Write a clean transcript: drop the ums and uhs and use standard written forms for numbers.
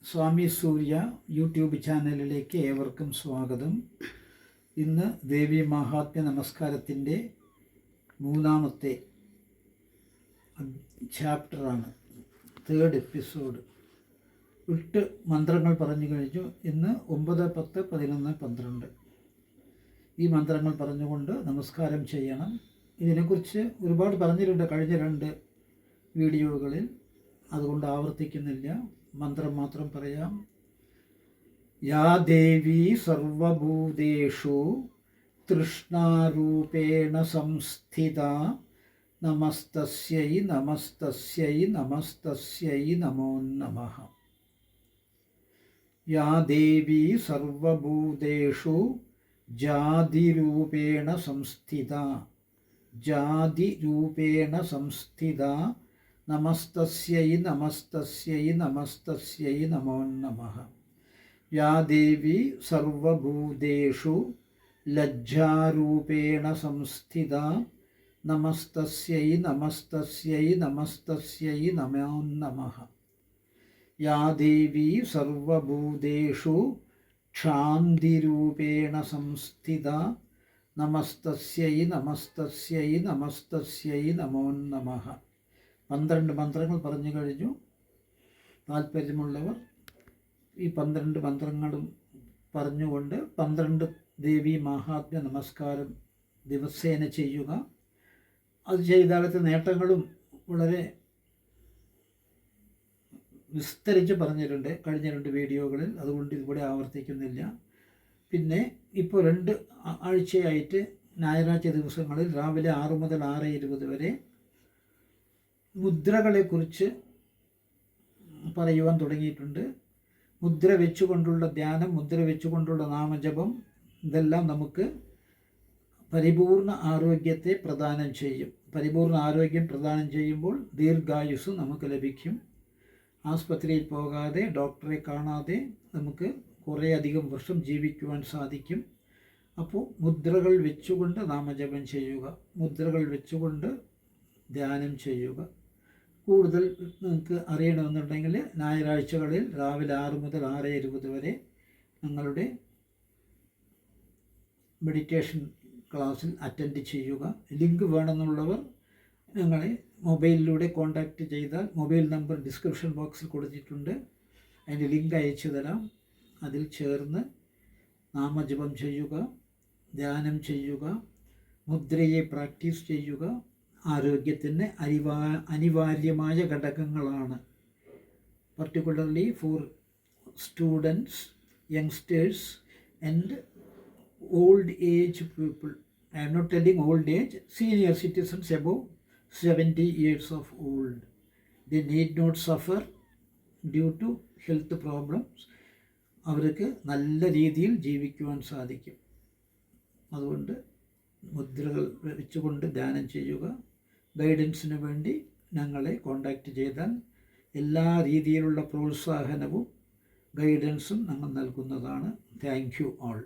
സ്വാമി സൂര്യ YouTube ചാനലിലേക്ക് ഏവർക്കും സ്വാഗതം. ഇന്ന് ദേവി മഹാത്മ്യ നമസ്കാരത്തിൻ്റെ മൂന്നാമത്തെ ചാപ്റ്ററാണ്, 3rd എപ്പിസോഡ്. 8 മന്ത്രങ്ങൾ പറഞ്ഞു കഴിഞ്ഞു. ഇന്ന് 9, 10, 11, 12 ഈ മന്ത്രങ്ങൾ പറഞ്ഞുകൊണ്ട് നമസ്കാരം ചെയ്യണം. ഇതിനെക്കുറിച്ച് ഒരുപാട് പറഞ്ഞിട്ടുണ്ട് കഴിഞ്ഞ 2 വീഡിയോകളിൽ, അതുകൊണ്ട് ആവർത്തിക്കുന്നില്ല. മന്ത്രം മാത്രം പറയാം. യാ ദേവി സർവഭൂതേഷു തൃഷ്ണാരൂപേണ സംസ്ഥിത നമസ്തസ്യൈ നമസ്തസ്യൈ നമസ്തസ്യൈ നമോ നമഃ. യാ ദേവി സർവഭൂതേഷു ജാതിരൂപേണ സംസ്ഥിത ജാതിരൂപേണ സംസ്ഥിത നമസ്തസ്യൈ നമസ്തസ്യൈ നമസ്തസ്യൈ നമോ നമഃ. യാ ദേവി സർവഭൂതേഷു ലജ്ജാരൂപേണ സംസ്ഥിത നമസ്തസ്യൈ നമസ്തസ്യൈ നമസ്തസ്യൈ നമോ നമഃ. യാ ദേവി സർവഭൂതേഷു ക്ഷാന്തിരൂപേണ സംസ്ഥിത നമസ്തസ്യൈ നമസ്തസ്യൈ നമസ്തസ്യൈ നമോ നമഃ. 12 മന്ത്രങ്ങൾ പറഞ്ഞു കഴിഞ്ഞു. താല്പര്യമുള്ളവർ ഈ 12 മന്ത്രങ്ങളും പറഞ്ഞുകൊണ്ട് 12 ദേവി മഹാത്മ്യ നമസ്കാരം ദിവസേന ചെയ്യുക. അത് ചെയ്താലത്തെ നേട്ടങ്ങളും വളരെ വിസ്തരിച്ച് പറഞ്ഞിട്ടുണ്ട് കഴിഞ്ഞ 2 വീഡിയോകളിൽ, അതുകൊണ്ട് ഇവിടെ ആവർത്തിക്കുന്നില്ല. പിന്നെ ഇപ്പോൾ 2 ആഴ്ചയായിട്ട് ഞായറാഴ്ച ദിവസങ്ങളിൽ രാവിലെ 6 മുതൽ 6:20 വരെ മുദ്രകളെക്കുറിച്ച് പറയുവാൻ തുടങ്ങിയിട്ടുണ്ട്. മുദ്ര വെച്ചുകൊണ്ടുള്ള ധ്യാനം, മുദ്ര വെച്ചുകൊണ്ടുള്ള നാമജപം, ഇതെല്ലാം നമുക്ക് പരിപൂർണ ആരോഗ്യത്തെ പ്രദാനം ചെയ്യും. പരിപൂർണ ആരോഗ്യം പ്രദാനം ചെയ്യുമ്പോൾ ദീർഘായുസ് നമുക്ക് ലഭിക്കും. ആസ്പത്രിയിൽ പോകാതെ, ഡോക്ടറെ കാണാതെ നമുക്ക് കുറേയധികം വർഷം ജീവിക്കുവാൻ സാധിക്കും. അപ്പോൾ മുദ്രകൾ വെച്ചുകൊണ്ട് നാമജപം ചെയ്യുക, മുദ്രകൾ വെച്ചുകൊണ്ട് ധ്യാനം ചെയ്യുക. കൂടുതൽ നിങ്ങൾക്ക് അറിയണമെന്നുണ്ടെങ്കിൽ ഞായറാഴ്ചകളിൽ രാവിലെ 6 മുതൽ 6:20 വരെ ഞങ്ങളുടെ മെഡിറ്റേഷൻ ക്ലാസ്സിൽ അറ്റൻഡ് ചെയ്യുക. ലിങ്ക് വേണമെന്നുള്ളവർ ഞങ്ങളെ മൊബൈലിലൂടെ കോൺടാക്റ്റ് ചെയ്താൽ മൊബൈൽ നമ്പർ ഡിസ്ക്രിപ്ഷൻ ബോക്സിൽ കൊടുത്തിട്ടുണ്ട്, അതിൻ്റെ ലിങ്ക് അയച്ചു തരാം. അതിൽ ചേർന്ന് നാമജപം ചെയ്യുക, ധ്യാനം ചെയ്യുക, മുദ്രയെ പ്രാക്ടീസ് ചെയ്യുക. ആരോഗ്യത്തിന് അനിവാര്യമായ ഘടകങ്ങളാണ്. Particularly for students, youngsters and old age people. I am not telling old age, senior citizens above 70 years of old. They need not suffer due to health problems. അവർക്ക് നല്ല രീതിയിൽ ജീവിക്കുവാൻ സാധിക്കും. അതുകൊണ്ട് മുദ്രകൾ വെച്ചുകൊണ്ട് ധ്യാനം ചെയ്യുക. ഗൈഡൻസിന് വേണ്ടി ഞങ്ങളെ കോൺടാക്റ്റ് ചെയ്താൽ എല്ലാ രീതിയിലുള്ള പ്രോത്സാഹനവും ഗൈഡൻസും ഞങ്ങൾ നൽകുന്നതാണ്. Thank you all.